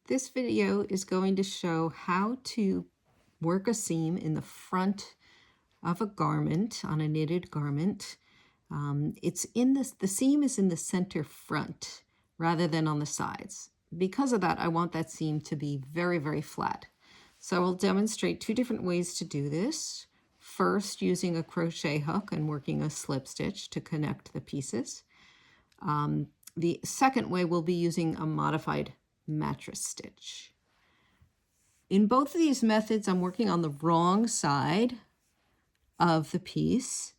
This video is going to show how to work a seam in the front of a garment, on a knitted garment. The seam is in the center front rather than on the sides. Because of that, I want that seam to be very, very flat. So I'll demonstrate two different ways to do this. First, using a crochet hook and working a slip stitch to connect the pieces. The second way will be using a modified mattress stitch. In both of these methods, I'm working on the wrong side of the piece,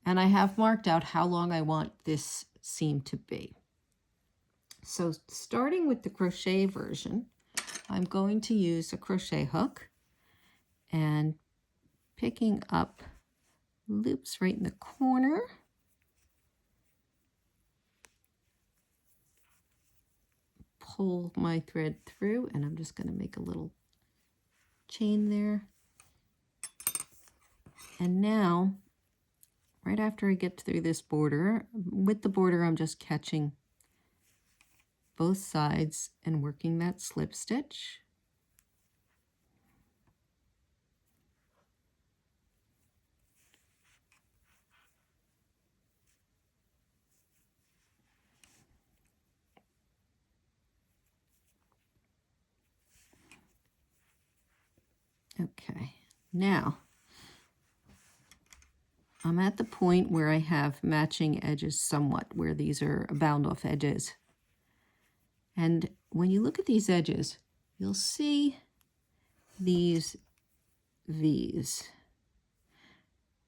and I have marked out how long I want this seam to be. So starting with the crochet version, I'm going to use a crochet hook and picking up loops right in the corner. Pull my thread through, and I'm just going to make a little chain there. And now, right after I get through this border, with the border I'm just catching both sides and working that slip stitch. Okay, now I'm at the point where I have matching edges somewhat, where these are bound off edges. And when you look at these edges, you'll see these V's.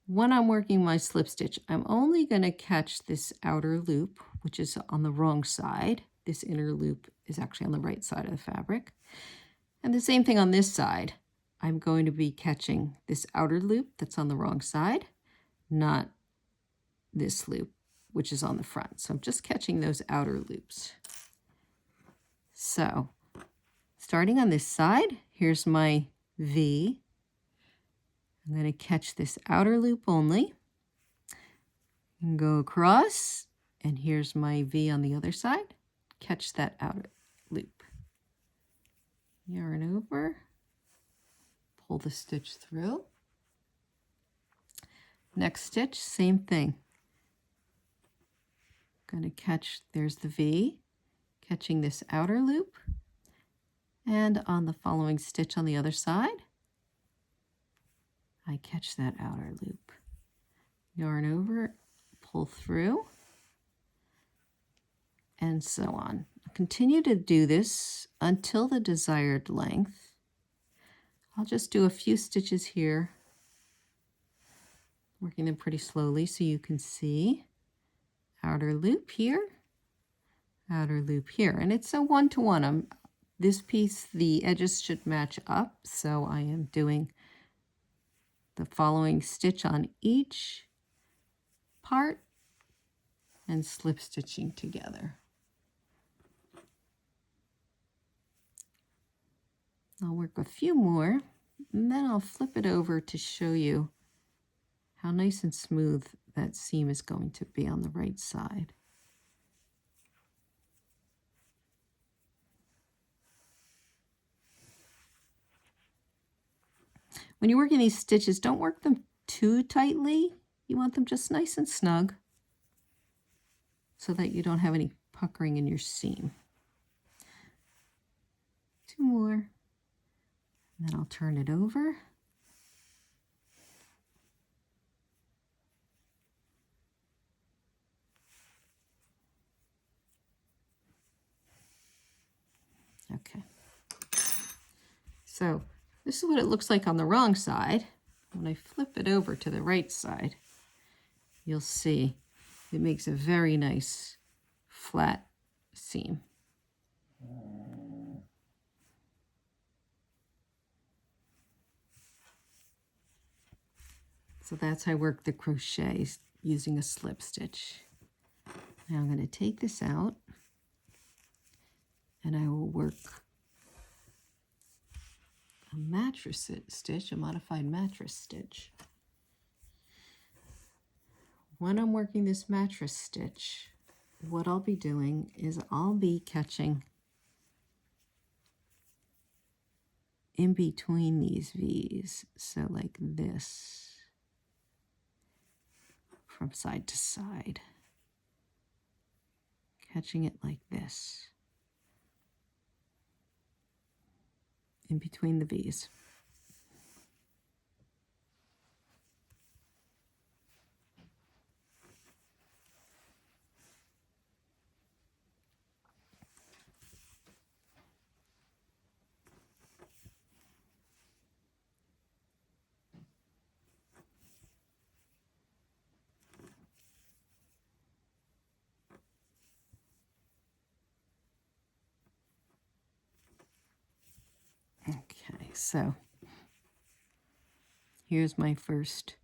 When I'm working my slip stitch, I'm only going to catch this outer loop, which is on the wrong side. This inner loop is actually on the right side of the fabric. And the same thing on this side. I'm going to be catching this outer loop that's on the wrong side, not this loop, which is on the front. So I'm just catching those outer loops. So starting on this side, here's my V. I'm going to catch this outer loop only and go across, and here's my V on the other side. Catch that outer loop. Yarn over, pull the stitch through. Next stitch, same thing. Going to catch, there's the V, catching this outer loop, and on the following stitch on the other side, I catch that outer loop. Yarn over, pull through, and so on. Continue to do this until the desired length. I'll just do a few stitches here, working them pretty slowly so you can see. Outer loop here, outer loop here, and it's a one-to-one. This piece, the edges should match up, so I am doing the following stitch on each part and slip stitching together. I'll work a few more, and then I'll flip it over to show you how nice and smooth that seam is going to be on the right side. When you're working these stitches, don't work them too tightly. You want them just nice and snug so that you don't have any puckering in your seam. Two more. And then I'll turn it over. Okay. So this is what it looks like on the wrong side. When I flip it over to the right side, you'll see it makes a very nice flat seam. So that's how I work the crochets using a slip stitch. Now I'm going to take this out and I will work a mattress stitch, a modified mattress stitch. When I'm working this mattress stitch, what I'll be doing is I'll be catching in between these V's. So like this, from side to side. Catching it like this, in between the V's. Okay, so here's my first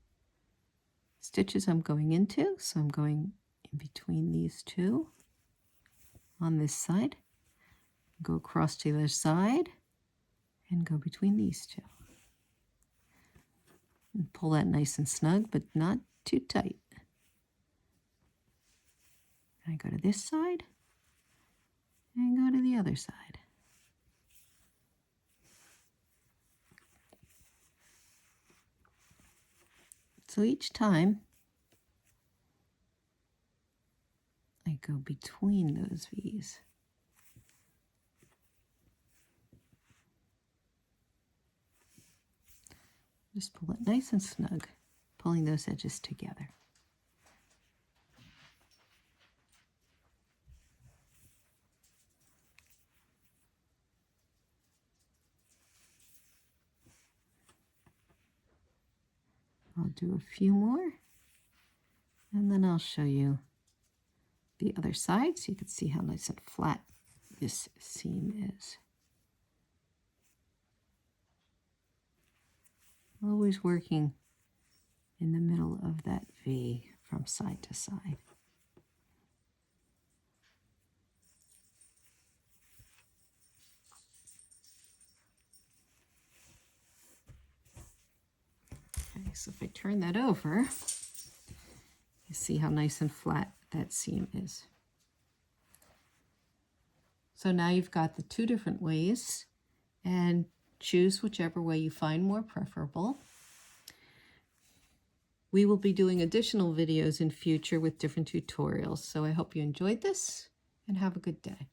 stitches I'm going into. So I'm going in between these two on this side, go across to the other side, and go between these two. And pull that nice and snug, but not too tight. I go to this side and go to the other side. So each time I go between those V's. Just pull it nice and snug, pulling those edges together. I'll do a few more, and then I'll show you the other side so you can see how nice and flat this seam is. Always working in the middle of that V from side to side. Okay, so if I turn that over, you see how nice and flat that seam is. So now you've got the two different ways, and choose whichever way you find more preferable. We will be doing additional videos in future with different tutorials, so I hope you enjoyed this and have a good day.